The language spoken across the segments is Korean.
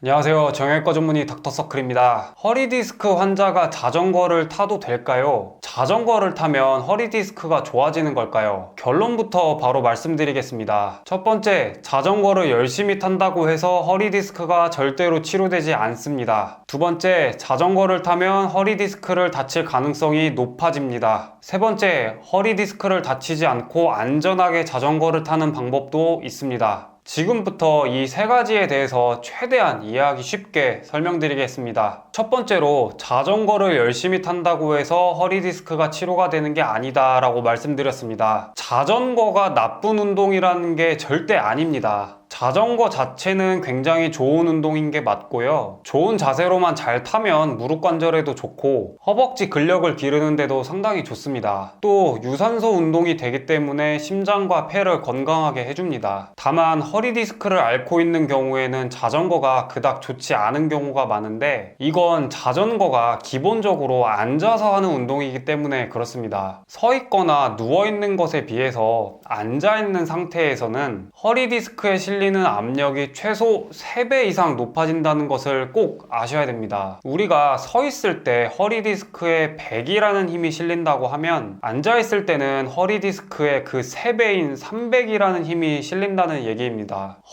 안녕하세요. 정형외과 전문의 닥터서클입니다. 허리디스크 환자가 자전거를 타도 될까요? 자전거를 타면 허리디스크가 좋아지는 걸까요? 결론부터 바로 말씀드리겠습니다. 첫 번째, 자전거를 열심히 탄다고 해서 허리디스크가 절대로 치료되지 않습니다. 두 번째, 자전거를 타면 허리디스크를 다칠 가능성이 높아집니다. 세 번째, 허리디스크를 다치지 않고 안전하게 자전거를 타는 방법도 있습니다. 지금부터 이 세 가지에 대해서 최대한 이해하기 쉽게 설명드리겠습니다. 첫 번째로, 자전거를 열심히 탄다고 해서 허리 디스크가 치료가 되는 게 아니다 라고 말씀드렸습니다. 자전거가 나쁜 운동이라는 게 절대 아닙니다. 자전거 자체는 굉장히 좋은 운동인 게 맞고요. 좋은 자세로만 잘 타면 무릎 관절에도 좋고 허벅지 근력을 기르는데도 상당히 좋습니다. 또 유산소 운동이 되기 때문에 심장과 폐를 건강하게 해줍니다. 다만 허리 디스크를 앓고 있는 경우에는 자전거가 그닥 좋지 않은 경우가 많은데, 이건 자전거가 기본적으로 앉아서 하는 운동이기 때문에 그렇습니다. 서 있거나 누워 있는 것에 비해서 앉아 있는 상태에서는 허리 디스크에 실리는 압력이 최소 3배 이상 높아진다는 것을 꼭 아셔야 됩니다. 우리가 서 있을 때 허리 디스크에 100이라는 힘이 실린다고 하면, 앉아 있을 때는 허리 디스크에 그 3배인 300이라는 힘이 실린다는 얘기입니다.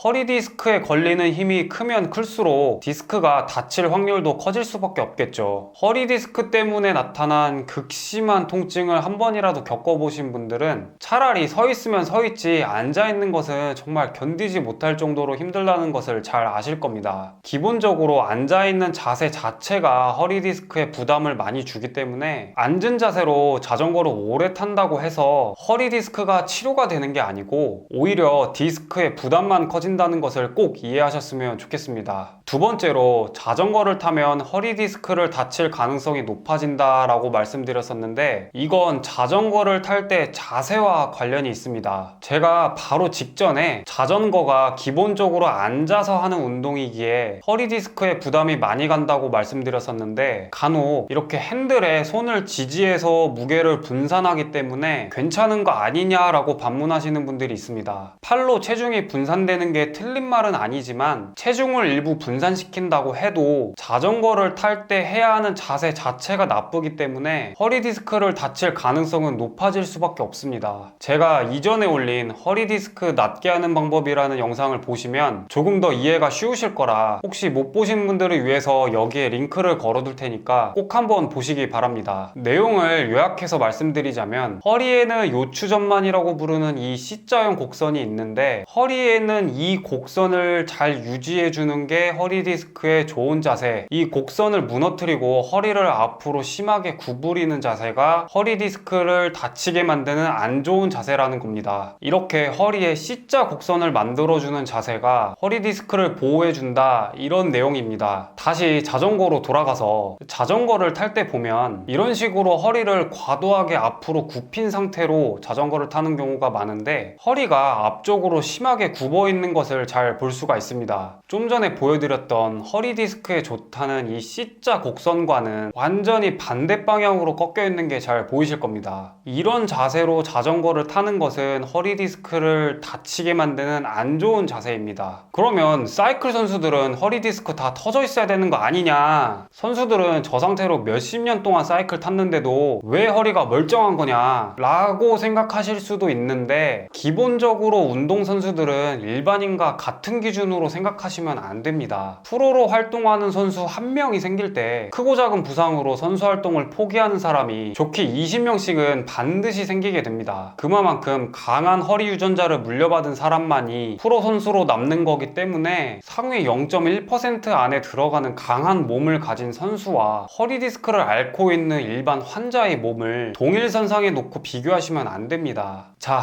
허리 디스크에 걸리는 힘이 크면 클수록 디스크가 다칠 확률도 커질 수밖에 없겠죠. 허리 디스크 때문에 나타난 극심한 통증을 한 번이라도 겪어보신 분들은 차라리 서 있으면 서 있지 앉아 있는 것은 정말 견디지 못할 정도로 힘들다는 것을 잘 아실 겁니다. 기본적으로 앉아 있는 자세 자체가 허리 디스크에 부담을 많이 주기 때문에 앉은 자세로 자전거를 오래 탄다고 해서 허리 디스크가 치료가 되는 게 아니고 오히려 디스크의 부담만 커진다는 것을 꼭 이해하셨으면 좋겠습니다. 두 번째로, 자전거를 타면 허리 디스크를 다칠 가능성이 높아진다라고 말씀드렸었는데, 이건 자전거를 탈 때 자세와 관련이 있습니다. 제가 바로 직전에 자전거가 기본적으로 앉아서 하는 운동이기에 허리 디스크에 부담이 많이 간다고 말씀드렸었는데, 간혹 이렇게 핸들에 손을 지지해서 무게를 분산하기 때문에 괜찮은 거 아니냐라고 반문하시는 분들이 있습니다. 팔로 체중이 분산되는 게 틀린 말은 아니지만, 체중을 일부 분산시킨다고 해도 자전거를 탈 때 해야 하는 자세 자체가 나쁘기 때문에 허리 디스크를 다칠 가능성은 높아질 수밖에 없습니다. 제가 이전에 올린 허리 디스크 낫게 하는 방법이라는 영상을 보시면 조금 더 이해가 쉬우실 거라, 혹시 못 보신 분들을 위해서 여기에 링크를 걸어둘 테니까 꼭 한번 보시기 바랍니다. 내용을 요약해서 말씀드리자면, 허리에는 요추전만이라고 부르는 이 C자형 곡선이 있는데, 허리에는 이 곡선을 잘 유지해주는 게 허리 디스크의 좋은 자세, 이 곡선을 무너뜨리고 허리를 앞으로 심하게 구부리는 자세가 허리 디스크를 다치게 만드는 안 좋은 자세라는 겁니다. 이렇게 허리에 C자 곡선을 만들어주는 자세가 허리 디스크를 보호해준다, 이런 내용입니다. 다시 자전거로 돌아가서, 자전거를 탈 때 보면 이런 식으로 허리를 과도하게 앞으로 굽힌 상태로 자전거를 타는 경우가 많은데, 허리가 앞쪽으로 심하게 굽어 있는 것을 잘 볼 수가 있습니다. 좀 전에 보여드렸던 허리 디스크에 좋다는 이 C자 곡선과는 완전히 반대 방향으로 꺾여 있는 게 잘 보이실 겁니다. 이런 자세로 자전거를 타는 것은 허리 디스크를 다치게 만드는 안 좋은 자세입니다. 그러면 사이클 선수들은 허리 디스크 다 터져 있어야 되는 거 아니냐, 선수들은 저 상태로 몇십 년 동안 사이클 탔는데도 왜 허리가 멀쩡한 거냐 라고 생각하실 수도 있는데, 기본적으로 운동선수들은 일반인과 같은 기준으로 생각하시면 안 됩니다. 프로로 활동하는 선수 한 명이 생길 때 크고 작은 부상으로 선수 활동을 포기하는 사람이 좋게 20명씩은 반드시 생기게 됩니다. 그만큼 강한 허리 유전자를 물려받은 사람만이 프로 선수로 남는 거기 때문에, 상위 0.1% 안에 들어가는 강한 몸을 가진 선수와 허리 디스크를 앓고 있는 일반 환자의 몸을 동일선상에 놓고 비교하시면 안 됩니다. 자,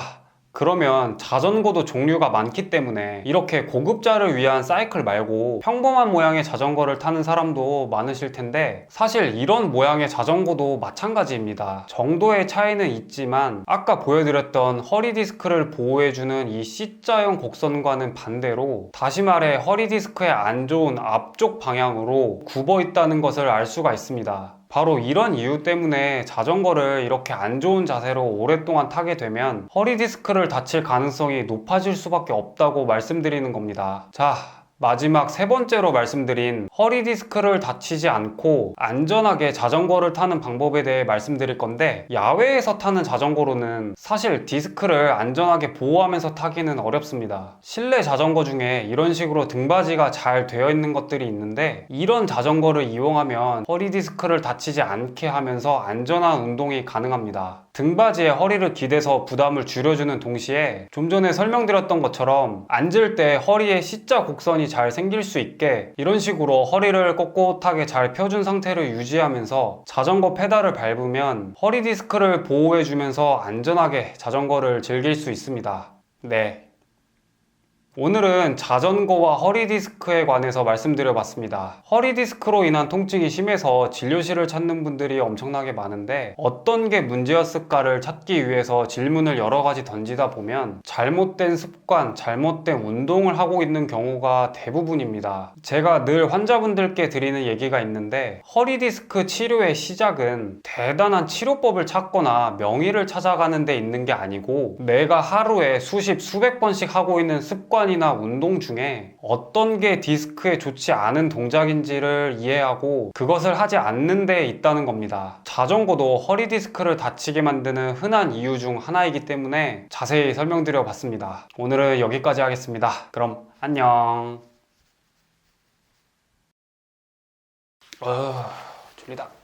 그러면 자전거도 종류가 많기 때문에 이렇게 고급자를 위한 사이클 말고 평범한 모양의 자전거를 타는 사람도 많으실 텐데, 사실 이런 모양의 자전거도 마찬가지입니다. 정도의 차이는 있지만 아까 보여드렸던 허리 디스크를 보호해주는 이 C자형 곡선과는 반대로, 다시 말해 허리 디스크에 안 좋은 앞쪽 방향으로 굽어 있다는 것을 알 수가 있습니다. 바로 이런 이유 때문에 자전거를 이렇게 안 좋은 자세로 오랫동안 타게 되면 허리 디스크를 다칠 가능성이 높아질 수밖에 없다고 말씀드리는 겁니다. 자, 마지막 세 번째로 말씀드린 허리 디스크를 다치지 않고 안전하게 자전거를 타는 방법에 대해 말씀드릴 건데, 야외에서 타는 자전거로는 사실 디스크를 안전하게 보호하면서 타기는 어렵습니다. 실내 자전거 중에 이런 식으로 등받이가 잘 되어 있는 것들이 있는데, 이런 자전거를 이용하면 허리 디스크를 다치지 않게 하면서 안전한 운동이 가능합니다. 등받이에 허리를 기대서 부담을 줄여주는 동시에 좀 전에 설명드렸던 것처럼 앉을 때 허리에 C자 곡선이 잘 생길 수 있게 이런 식으로 허리를 꼿꼿하게 잘 펴준 상태를 유지하면서 자전거 페달을 밟으면 허리 디스크를 보호해주면서 안전하게 자전거를 즐길 수 있습니다. 네. 오늘은 자전거와 허리 디스크에 관해서 말씀드려 봤습니다. 허리 디스크로 인한 통증이 심해서 진료실을 찾는 분들이 엄청나게 많은데, 어떤 게 문제였을까를 찾기 위해서 질문을 여러 가지 던지다 보면 잘못된 습관, 잘못된 운동을 하고 있는 경우가 대부분입니다. 제가 늘 환자분들께 드리는 얘기가 있는데, 허리 디스크 치료의 시작은 대단한 치료법을 찾거나 명의를 찾아가는 데 있는 게 아니고, 내가 하루에 수십, 수백 번씩 하고 있는 습관이나 운동 중에 어떤 게 디스크에 좋지 않은 동작인지를 이해하고 그것을 하지 않는 데 있다는 겁니다. 자전거도 허리 디스크를 다치게 만드는 흔한 이유 중 하나이기 때문에 자세히 설명드려 봤습니다. 오늘은 여기까지 하겠습니다. 그럼 안녕. 졸리다.